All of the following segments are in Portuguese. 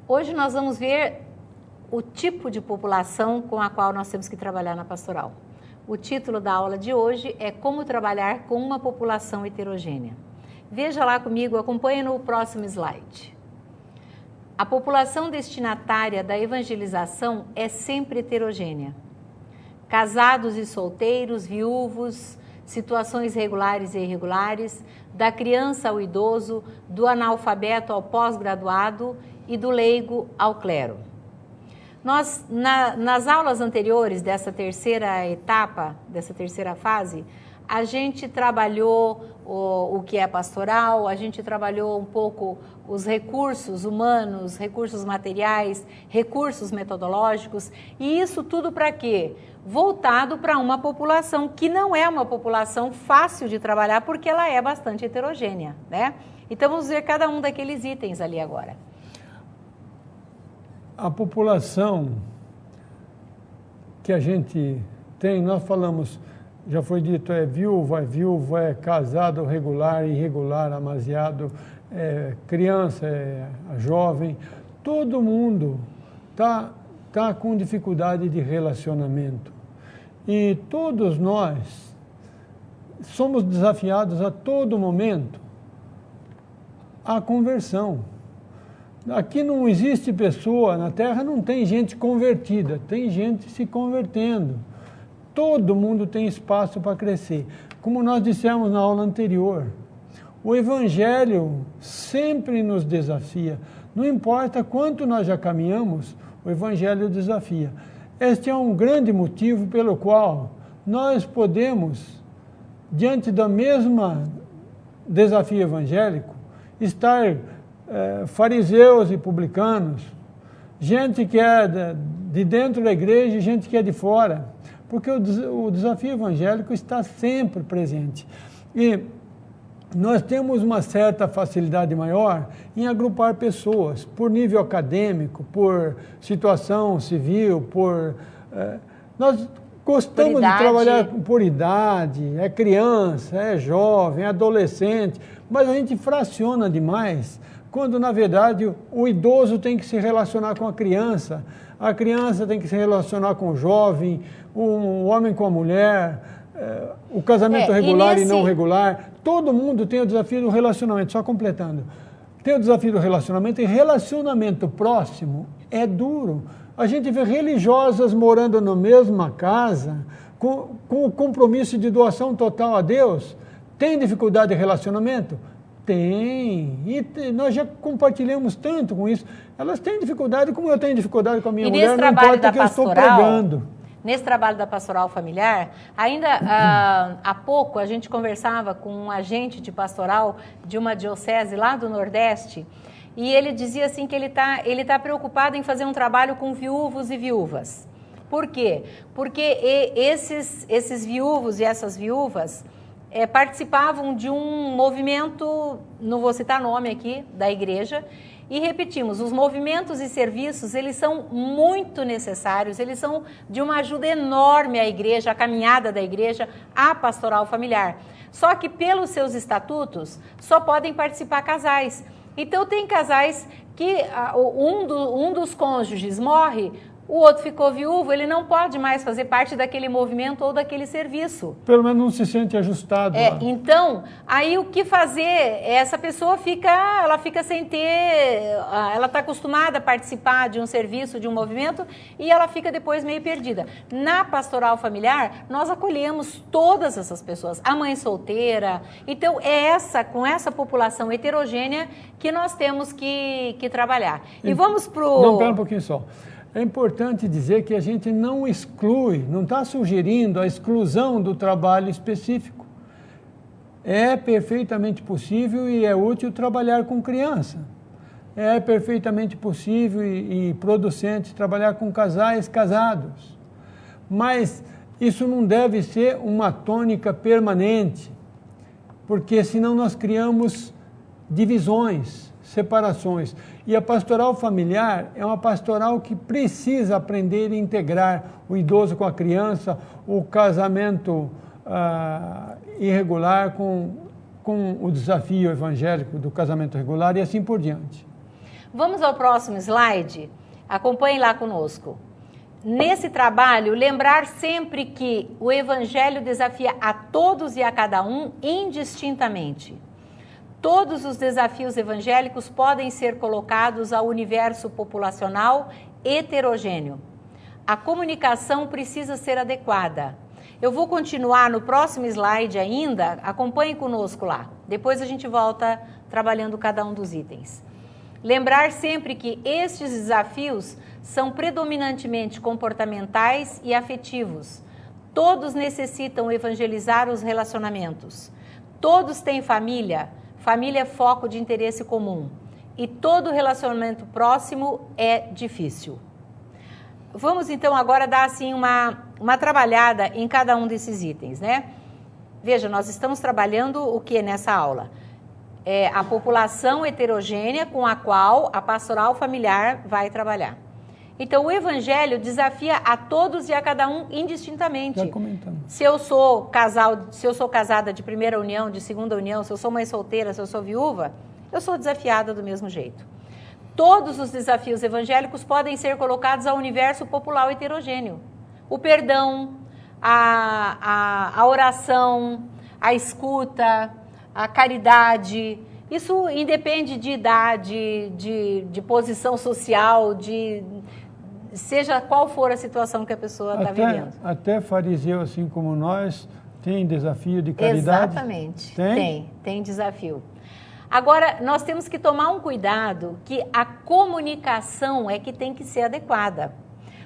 Hoje nós vamos ver o tipo de população com a qual nós temos que trabalhar na pastoral. O título da aula de hoje é Como trabalhar com uma população heterogênea. Veja lá comigo, acompanhe no próximo slide. A população destinatária da evangelização é sempre heterogênea. Casados e solteiros, viúvos, situações regulares e irregulares, da criança ao idoso, do analfabeto ao pós-graduado e do leigo ao clero. Nós, nas aulas anteriores dessa terceira etapa, dessa terceira fase, a gente trabalhou o que é pastoral, a gente trabalhou um pouco os recursos humanos, recursos materiais, recursos metodológicos, e isso tudo para quê? Voltado para uma população que não é uma população fácil de trabalhar, porque ela é bastante heterogênea, né? Então vamos ver cada um daqueles itens ali agora. A população que a gente tem, nós falamos, já foi dito, é viúva, é casado, regular, irregular, amasiado, criança, jovem, todo mundo tá com dificuldade de relacionamento. E todos nós somos desafiados a todo momento à conversão. Aqui não existe pessoa, na Terra não tem gente convertida, tem gente se convertendo. Todo mundo tem espaço para crescer. Como nós dissemos na aula anterior, o Evangelho sempre nos desafia. Não importa quanto nós já caminhamos, o Evangelho desafia. Este é um grande motivo pelo qual nós podemos, diante do mesmo desafio evangélico, estar fariseus e publicanos, gente que é de dentro da igreja e gente que é de fora, porque o desafio evangélico está sempre presente. E nós temos uma certa facilidade maior em agrupar pessoas, por nível acadêmico, por situação civil, nós gostamos de trabalhar por idade, é criança, é jovem, é adolescente, mas a gente fraciona demais, quando na verdade o idoso tem que se relacionar com a criança tem que se relacionar com o jovem, o homem com a mulher, o casamento regular e não regular. Todo mundo tem o desafio do relacionamento, só completando. Tem o desafio do relacionamento, e relacionamento próximo é duro. A gente vê religiosas morando na mesma casa, com o compromisso de doação total a Deus. Tem dificuldade de relacionamento? Tem. E nós já compartilhamos tanto com isso. Elas têm dificuldade, como eu tenho dificuldade com a minha mulher, não importa o que eu estou pregando. Nesse trabalho da pastoral familiar, ainda há pouco a gente conversava com um agente de pastoral de uma diocese lá do Nordeste, e ele dizia assim que ele tá preocupado em fazer um trabalho com viúvos e viúvas. Por quê? Porque esses viúvos e essas viúvas participavam de um movimento, não vou citar nome aqui, da igreja, e repetimos, os movimentos e serviços, eles são muito necessários, eles são de uma ajuda enorme à igreja, à caminhada da igreja, à pastoral familiar. Só que pelos seus estatutos, só podem participar casais. Então tem casais que um dos cônjuges morre, o outro ficou viúvo, ele não pode mais fazer parte daquele movimento ou daquele serviço. Pelo menos não se sente ajustado. Então, aí o que fazer? Essa pessoa ela fica sem ter, ela está acostumada a participar de um serviço, de um movimento, e ela fica depois meio perdida. Na pastoral familiar, nós acolhemos todas essas pessoas, a mãe solteira. Então, com essa população heterogênea que nós temos que trabalhar. E vamos para o... Não, pera um pouquinho só. É importante dizer que a gente não exclui, não está sugerindo a exclusão do trabalho específico. É perfeitamente possível e é útil trabalhar com criança. É perfeitamente possível e producente trabalhar com casais casados. Mas isso não deve ser uma tônica permanente, porque senão nós criamos divisões, separações. E a pastoral familiar é uma pastoral que precisa aprender a integrar o idoso com a criança, o casamento irregular com o desafio evangélico do casamento regular e assim por diante. Vamos ao próximo slide? Acompanhe lá conosco. Nesse trabalho, lembrar sempre que o Evangelho desafia a todos e a cada um indistintamente. Todos os desafios evangélicos podem ser colocados ao universo populacional heterogêneo. A comunicação precisa ser adequada. Eu vou continuar no próximo slide ainda, acompanhe conosco lá. Depois a gente volta trabalhando cada um dos itens. Lembrar sempre que estes desafios são predominantemente comportamentais e afetivos. Todos necessitam evangelizar os relacionamentos. Todos têm família. Família é foco de interesse comum. E todo relacionamento próximo é difícil. Vamos então agora dar assim uma trabalhada em cada um desses itens, né? Veja, nós estamos trabalhando o que nessa aula? É a população heterogênea com a qual a pastoral familiar vai trabalhar. Então, o Evangelho desafia a todos e a cada um indistintamente. Já comentamos. Se eu sou casada de primeira união, de segunda união, se eu sou mãe solteira, se eu sou viúva, eu sou desafiada do mesmo jeito. Todos os desafios evangélicos podem ser colocados ao universo popular heterogêneo. O perdão, a oração, a escuta, a caridade, isso independe de idade, de posição social, seja qual for a situação que a pessoa está vivendo. Até fariseu, assim como nós, tem desafio de caridade? Exatamente, tem desafio. Agora, nós temos que tomar um cuidado que a comunicação é que tem que ser adequada.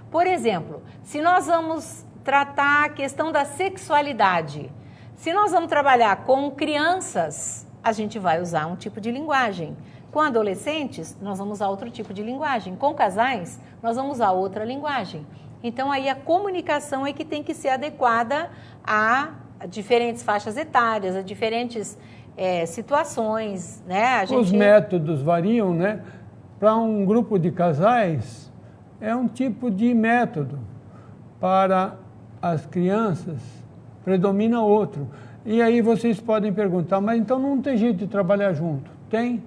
Por exemplo, se nós vamos tratar a questão da sexualidade, se nós vamos trabalhar com crianças, a gente vai usar um tipo de linguagem. Com adolescentes, nós vamos usar outro tipo de linguagem. Com casais, nós vamos usar outra linguagem. Então, aí a comunicação é que tem que ser adequada a diferentes faixas etárias, a diferentes situações, né? Os métodos variam, né? Para um grupo de casais, é um tipo de método. Para as crianças, predomina outro. E aí vocês podem perguntar, mas então não tem jeito de trabalhar junto? Tem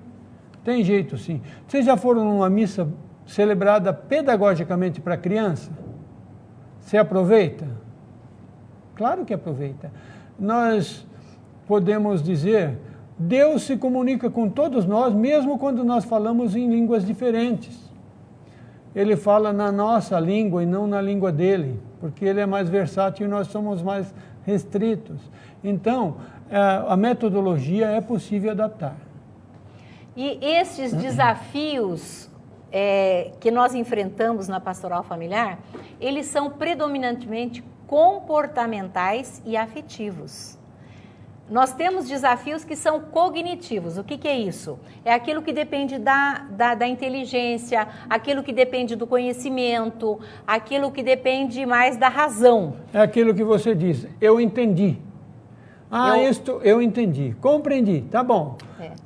jeito sim. Vocês já foram numa missa celebrada pedagogicamente para criança? Você aproveita? Claro que aproveita. Nós podemos dizer, Deus se comunica com todos nós, mesmo quando nós falamos em línguas diferentes. Ele fala na nossa língua e não na língua dele, porque ele é mais versátil e nós somos mais restritos. Então, a metodologia é possível adaptar. E esses desafios que nós enfrentamos na pastoral familiar, eles são predominantemente comportamentais e afetivos. Nós temos desafios que são cognitivos. O que é isso? É aquilo que depende da inteligência, aquilo que depende do conhecimento, aquilo que depende mais da razão. É aquilo que você diz, eu entendi. Eu entendi, compreendi, tá bom.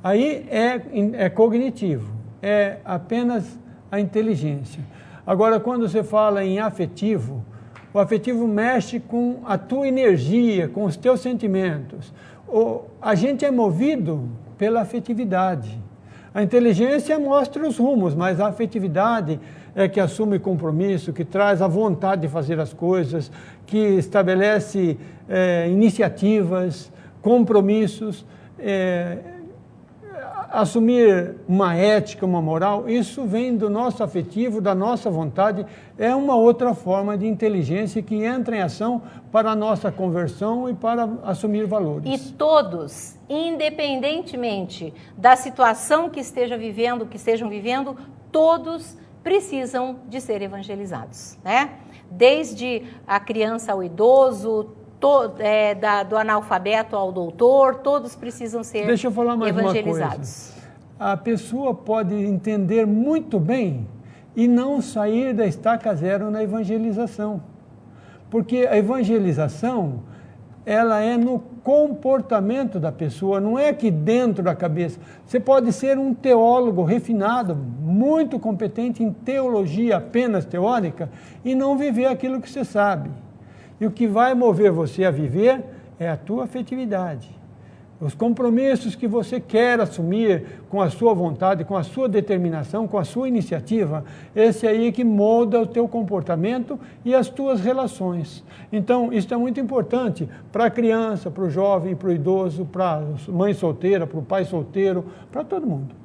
Aí é cognitivo, é apenas a inteligência. Agora, quando você fala em afetivo, o afetivo mexe com a tua energia, com os teus sentimentos. A gente é movido pela afetividade. A inteligência mostra os rumos, mas a afetividade é que assume compromisso, que traz a vontade de fazer as coisas, que estabelece iniciativas, compromissos, assumir uma ética, uma moral. Isso vem do nosso afetivo, da nossa vontade, é uma outra forma de inteligência que entra em ação para a nossa conversão e para assumir valores. E todos, independentemente da situação que estejam vivendo, todos precisam de ser evangelizados, né? Desde a criança ao idoso, do analfabeto ao doutor, todos precisam ser evangelizados. Deixa eu falar mais uma coisa. A pessoa pode entender muito bem e não sair da estaca zero na evangelização. Porque a evangelização, ela é no comportamento da pessoa, não é aqui dentro da cabeça. Você pode ser um teólogo refinado, muito competente em teologia apenas teórica e não viver aquilo que você sabe. E o que vai mover você a viver é a tua afetividade. os compromissos que você quer assumir com a sua vontade, com a sua determinação, com a sua iniciativa, esse aí que molda o teu comportamento e as tuas relações. Então, isso é muito importante para a criança, para o jovem, para o idoso, para a mãe solteira, para o pai solteiro, para todo mundo.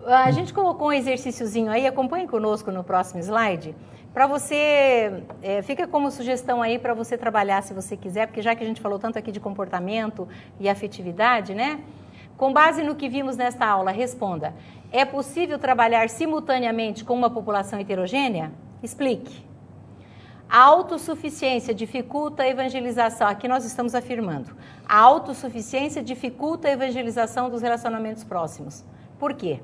A gente colocou um exercíciozinho aí, acompanhe conosco no próximo slide, para você, fica como sugestão aí para você trabalhar se você quiser, porque já que a gente falou tanto aqui de comportamento e afetividade, né? Com base no que vimos nesta aula, responda: é possível trabalhar simultaneamente com uma população heterogênea? Explique. A autossuficiência dificulta a evangelização, aqui nós estamos afirmando, a autossuficiência dificulta a evangelização dos relacionamentos próximos. Por quê?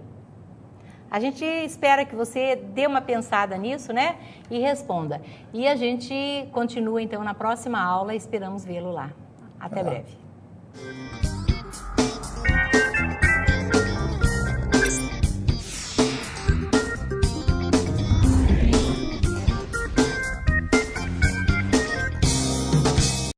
A gente espera que você dê uma pensada nisso, né? E responda. E a gente continua, então, na próxima aula. Esperamos vê-lo lá. Até breve.